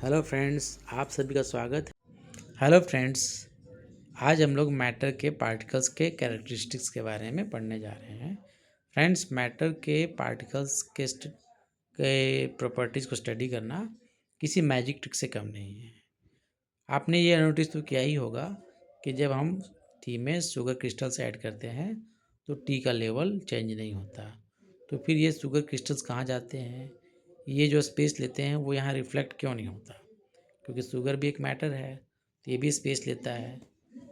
Hello friends, आप सभी का स्वागत है। हेलो फ्रेंड्स, आज हम लोग मैटर के पार्टिकल्स के कैरेक्टरिस्टिक्स के बारे में पढ़ने जा रहे हैं। फ्रेंड्स, मैटर के पार्टिकल्स के प्रॉपर्टीज़ को स्टडी करना किसी मैजिक ट्रिक से कम नहीं है। आपने ये नोटिस तो किया ही होगा कि जब हम टी में शुगर क्रिस्टल्स ऐड करते हैं तो टी का लेवल चेंज नहीं होता। तो फिर ये शुगर क्रिस्टल्स कहाँ जाते हैं? ये जो स्पेस लेते हैं वो यहाँ रिफ्लेक्ट क्यों नहीं होता? क्योंकि शुगर भी एक मैटर है, तो ये भी स्पेस लेता है।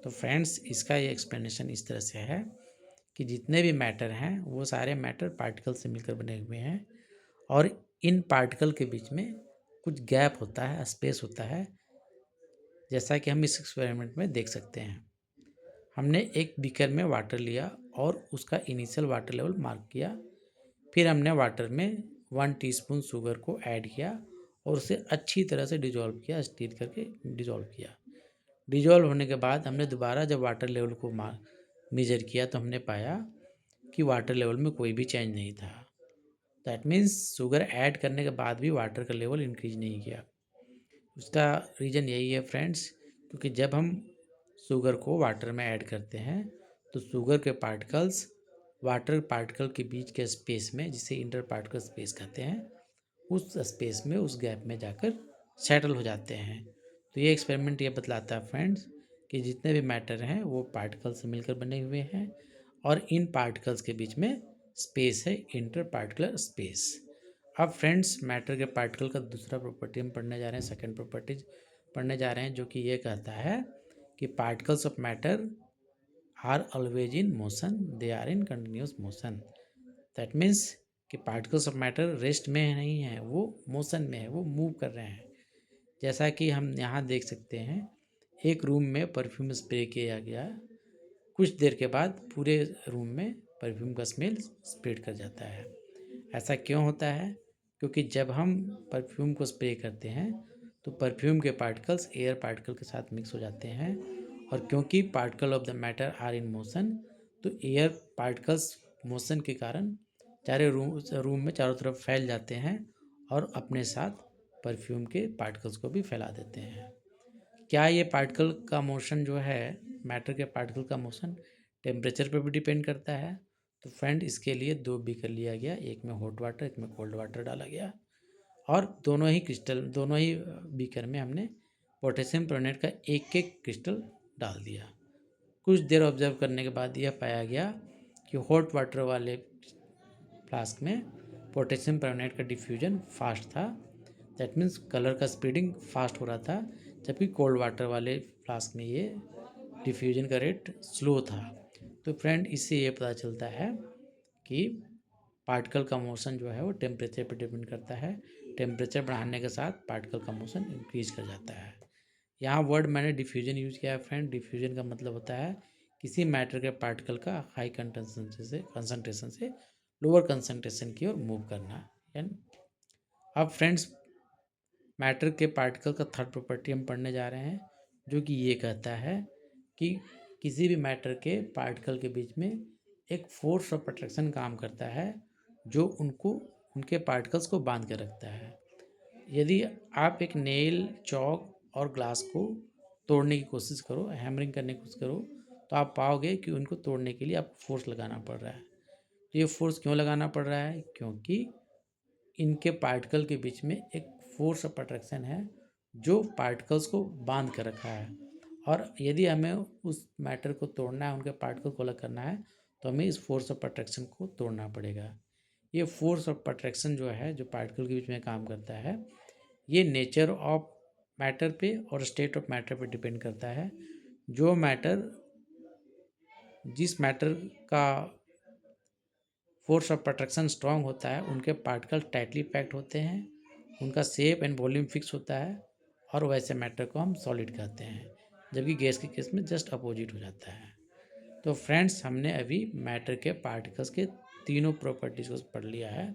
तो फ्रेंड्स, इसका ये एक्सप्लेनेशन इस तरह से है कि जितने भी मैटर हैं वो सारे मैटर पार्टिकल से मिलकर बने हुए हैं और इन पार्टिकल के बीच में कुछ गैप होता है, स्पेस होता है, जैसा कि हम इस एक्सपेरिमेंट में देख सकते हैं। हमने एक बीकर में वाटर लिया और उसका इनिशियल वाटर लेवल मार्क किया। फिर हमने वाटर में 1 टीस्पून शुगर को ऐड किया और उसे अच्छी तरह से डिजोल्व किया, स्टीर करके डिजोल्व किया। डिजोल्व होने के बाद हमने दोबारा जब वाटर लेवल को मेजर किया तो हमने पाया कि वाटर लेवल में कोई भी चेंज नहीं था। दैट मीन्स शुगर ऐड करने के बाद भी वाटर का लेवल इंक्रीज नहीं किया। उसका रीज़न यही है फ्रेंड्स, क्योंकि जब हम शुगर को वाटर में ऐड करते हैं तो शुगर के पार्टिकल्स वाटर पार्टिकल के बीच के स्पेस में, जिसे इंटर पार्टिकल स्पेस कहते हैं, उस स्पेस में, उस गैप में जाकर सेटल हो जाते हैं। तो ये एक्सपेरिमेंट ये बतलाता है फ्रेंड्स कि जितने भी मैटर हैं वो पार्टिकल से मिलकर बने हुए हैं और इन पार्टिकल्स के बीच में स्पेस है, इंटर पार्टिकुलर स्पेस। अब फ्रेंड्स, मैटर के पार्टिकल का दूसरा प्रॉपर्टी हम पढ़ने जा रहे हैं, सेकेंड प्रॉपर्टीज पढ़ने जा रहे हैं, जो कि ये कहता है कि particles of matter are always in motion, they are in continuous motion. That means कि पार्टिकल्स ऑफ मैटर रेस्ट में नहीं है, वो मोशन में है, वो मूव कर रहे हैं। जैसा कि हम यहाँ देख सकते हैं, एक रूम में परफ्यूम स्प्रे किया गया, कुछ देर के बाद पूरे रूम में परफ्यूम का स्मेल स्प्रेड कर जाता है। ऐसा क्यों होता है? क्योंकि जब हम परफ्यूम को स्प्रे करते हैं तो परफ्यूम के पार्टिकल्स एयर पार्टिकल के साथ मिक्स हो जाते हैं और क्योंकि particle of the matter are in motion, तो एयर पार्टिकल्स मोशन के कारण चारे रूम में चारों तरफ फैल जाते हैं और अपने साथ परफ्यूम के पार्टिकल्स को भी फैला देते हैं। क्या ये पार्टिकल का मोशन जो है, मैटर के पार्टिकल का मोशन टेम्परेचर पर भी डिपेंड करता है? तो फ्रेंड, इसके लिए 2 बीकर लिया गया, एक में हॉट वाटर, एक में कोल्ड वाटर डाला गया और दोनों ही बीकर में हमने पोटेशियम परमैंगनेट का एक एक क्रिस्टल डाल दिया। कुछ देर ऑब्जर्व करने के बाद यह पाया गया कि हॉट वाटर वाले फ्लास्क में पोटेशियम परमैंगनेट का डिफ्यूजन फास्ट था। दैट मीन्स कलर का स्प्रेडिंग फास्ट हो रहा था, जबकि कोल्ड वाटर वाले फ्लास्क में ये डिफ्यूजन का रेट स्लो था। तो फ्रेंड, इससे ये पता चलता है कि पार्टिकल का मोशन जो है वो टेम्परेचर पर डिपेंड करता है। टेम्परेचर बढ़ाने के साथ पार्टिकल का मोशन इंक्रीज कर जाता है। यहाँ वर्ड मैंने डिफ्यूजन यूज किया है फ्रेंड। डिफ्यूजन का मतलब होता है किसी मैटर के पार्टिकल का हाई कंसंट्रेशन से लोअर कंसंट्रेशन की ओर मूव करना। अब फ्रेंड्स, मैटर के पार्टिकल का थर्ड प्रॉपर्टी हम पढ़ने जा रहे हैं, जो कि ये कहता है कि किसी भी मैटर के पार्टिकल के बीच में एक फोर्स ऑफ अट्रैक्शन काम करता है जो उनके पार्टिकल्स को बांध के रखता है। यदि आप एक नेल, चौक और ग्लास को तोड़ने की कोशिश करो, हैमरिंग करने की कोशिश करो, तो आप पाओगे कि उनको तोड़ने के लिए आपको फोर्स लगाना पड़ रहा है। तो ये फोर्स क्यों लगाना पड़ रहा है? क्योंकि इनके पार्टिकल के बीच में एक फोर्स ऑफ अट्रैक्शन है जो पार्टिकल्स को बांध कर रखा है और यदि हमें उस मैटर को तोड़ना है, उनके पार्टिकल को अलग करना है, तो हमें इस फोर्स ऑफ अट्रैक्शन को तोड़ना पड़ेगा। ये फोर्स ऑफ अट्रैक्शन जो है, जो पार्टिकल के बीच में काम करता है, ये नेचर ऑफ मैटर पे और स्टेट ऑफ मैटर पे डिपेंड करता है। जो मैटर जिस मैटर का फोर्स ऑफ अट्रैक्शन स्ट्रांग होता है, उनके पार्टिकल टाइटली पैक्ड होते हैं, उनका शेप एंड वॉल्यूम फिक्स होता है और वैसे मैटर को हम सॉलिड कहते हैं, जबकि गैस के केस में जस्ट अपोजिट हो जाता है। तो फ्रेंड्स, हमने अभी मैटर के पार्टिकल्स के तीनों प्रॉपर्टीज को पढ़ लिया है,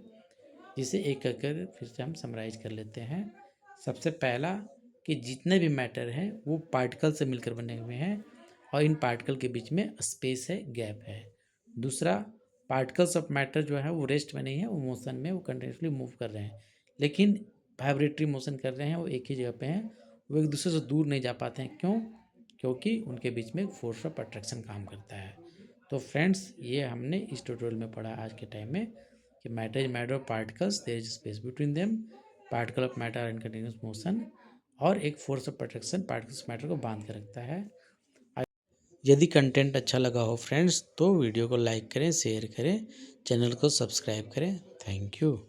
जिसे एक करके फिर से हम समराइज कर लेते हैं। सबसे पहला कि जितने भी मैटर हैं वो पार्टिकल से मिलकर बने हुए हैं और इन पार्टिकल के बीच में स्पेस है, गैप है। दूसरा, पार्टिकल्स ऑफ मैटर जो है वो रेस्ट में नहीं है, वो मोशन में, वो कंटिन्यूसली मूव कर रहे हैं। लेकिन वाइब्रेटरी मोशन कर रहे हैं, वो एक ही जगह पे हैं, वो एक दूसरे से दूर नहीं जा पाते हैं। क्यों? क्योंकि उनके बीच में एक फोर्स ऑफ अट्रैक्शन काम करता है। तो फ्रेंड्स, ये हमने इस ट्यूटोरियल में पढ़ा आज के टाइम में कि matter is matter of particles, there is space between them, particle of matter are in continuous motion, और एक force of attraction particles matter को बांध के रखता है। यदि कंटेंट अच्छा लगा हो फ्रेंड्स, तो वीडियो को लाइक करें, शेयर करें, चैनल को सब्सक्राइब करें। Thank you.